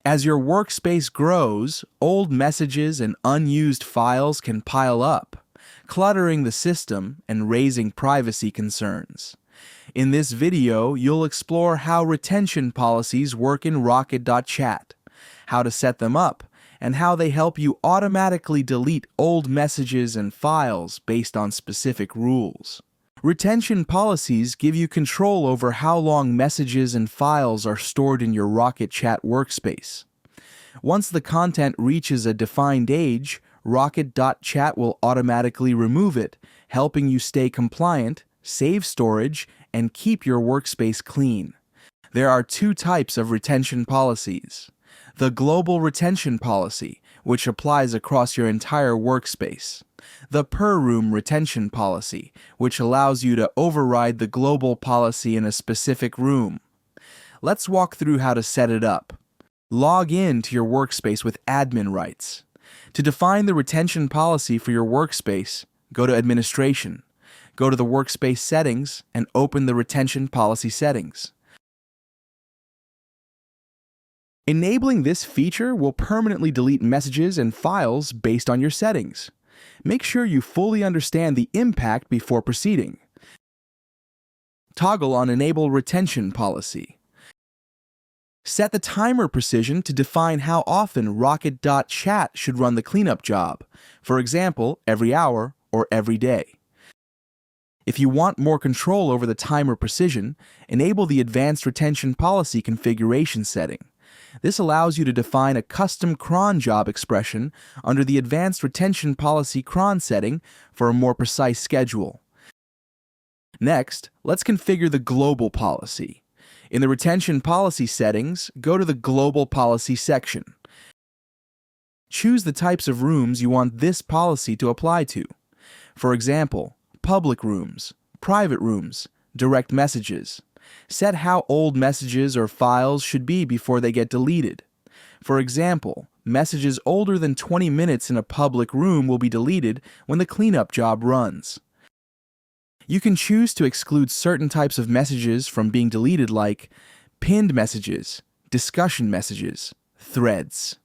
As your workspace grows, old messages and unused files can pile up, cluttering the system and raising privacy concerns. In this video, you'll explore how retention policies work in Rocket.Chat, how to set them up, and how they help you automatically delete old messages and files based on specific rules. Retention policies give you control over how long messages and files are stored in your Rocket.Chat workspace. Once the content reaches a defined age, Rocket.Chat will automatically remove it, helping you stay compliant, save storage, and keep your workspace clean. There are two types of retention policies. The global retention policy, which applies across your entire workspace. The per-room retention policy, which allows you to override the global policy in a specific room. Let's walk through how to set it up. Log in to your workspace with admin rights. To define the retention policy for your workspace, go to Administration. Go to the Workspace Settings and open the Retention Policy settings. Enabling this feature will permanently delete messages and files based on your settings. Make sure you fully understand the impact before proceeding. Toggle on Enable Retention Policy. Set the timer precision to define how often Rocket.Chat should run the cleanup job, for example, every hour or every day. If you want more control over the timer precision, enable the Advanced Retention Policy configuration setting. This allows you to define a custom cron job expression under the Advanced Retention Policy cron setting for a more precise schedule. Next, let's configure the global policy. In the Retention Policy settings, go to the Global Policy section. Choose the types of rooms you want this policy to apply to. For example, public rooms, private rooms, direct messages. Set how old messages or files should be before they get deleted. For example, messages older than 20 minutes in a public room will be deleted when the cleanup job runs. You can choose to exclude certain types of messages from being deleted, like pinned messages, discussion messages, threads.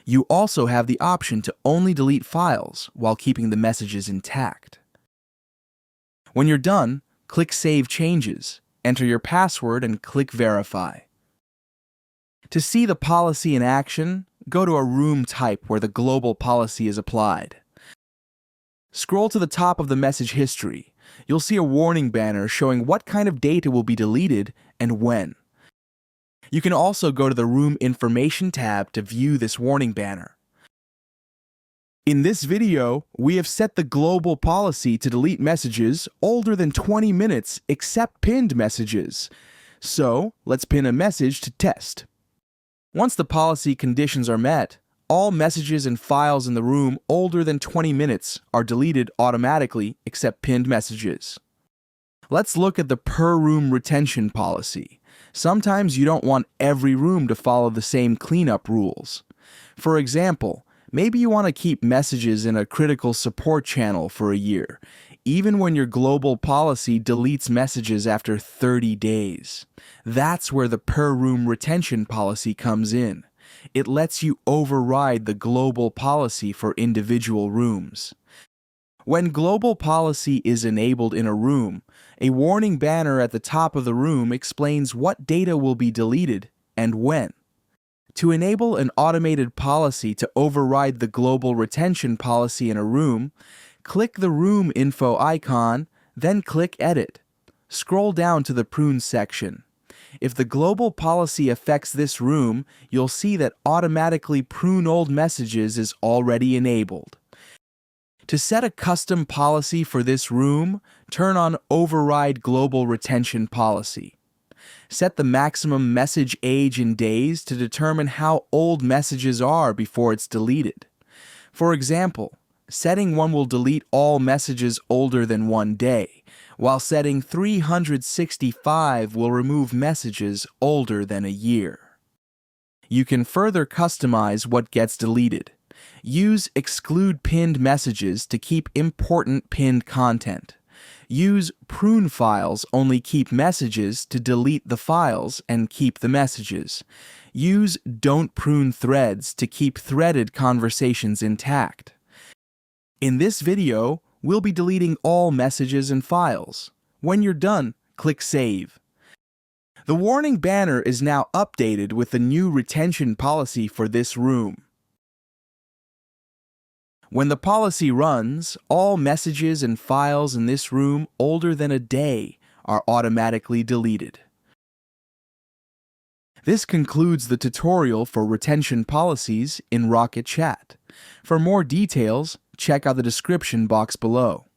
You also have the option to only delete files while keeping the messages intact. When you're done, click Save Changes, enter your password, and click Verify. To see the policy in action, go to a room type where the global policy is applied. Scroll to the top of the message history. You'll see a warning banner showing what kind of data will be deleted and when. You can also go to the Room Information tab to view this warning banner. In this video, we have set the global policy to delete messages older than 20 minutes except pinned messages. So, let's pin a message to test. Once the policy conditions are met, all messages and files in the room older than 20 minutes are deleted automatically except pinned messages. Let's look at the per-room retention policy. Sometimes you don't want every room to follow the same cleanup rules. For example, maybe you want to keep messages in a critical support channel for a year, even when your global policy deletes messages after 30 days. That's where the per-room retention policy comes in. It lets you override the global policy for individual rooms. When global policy is enabled in a room, a warning banner at the top of the room explains what data will be deleted and when. To enable an automated policy to override the global retention policy in a room, click the Room Info icon, then click Edit. Scroll down to the Prune section. If the global policy affects this room, you'll see that Automatically Prune Old Messages is already enabled. To set a custom policy for this room, turn on Override Global Retention Policy. Set the maximum message age in days to determine how old messages are before it's deleted. For example, setting 1 will delete all messages older than 1 day, while setting 365 will remove messages older than a year. You can further customize what gets deleted. Use Exclude Pinned Messages to keep important pinned content. Use prune files, only keep messages to delete the files and keep the messages. Use don't prune threads to keep threaded conversations intact. In this video, we'll be deleting all messages and files. When you're done, click Save. The warning banner is now updated with the new retention policy for this room. When the policy runs, all messages and files in this room older than a day are automatically deleted. This concludes the tutorial for retention policies in Rocket.Chat. For more details, check out the description box below.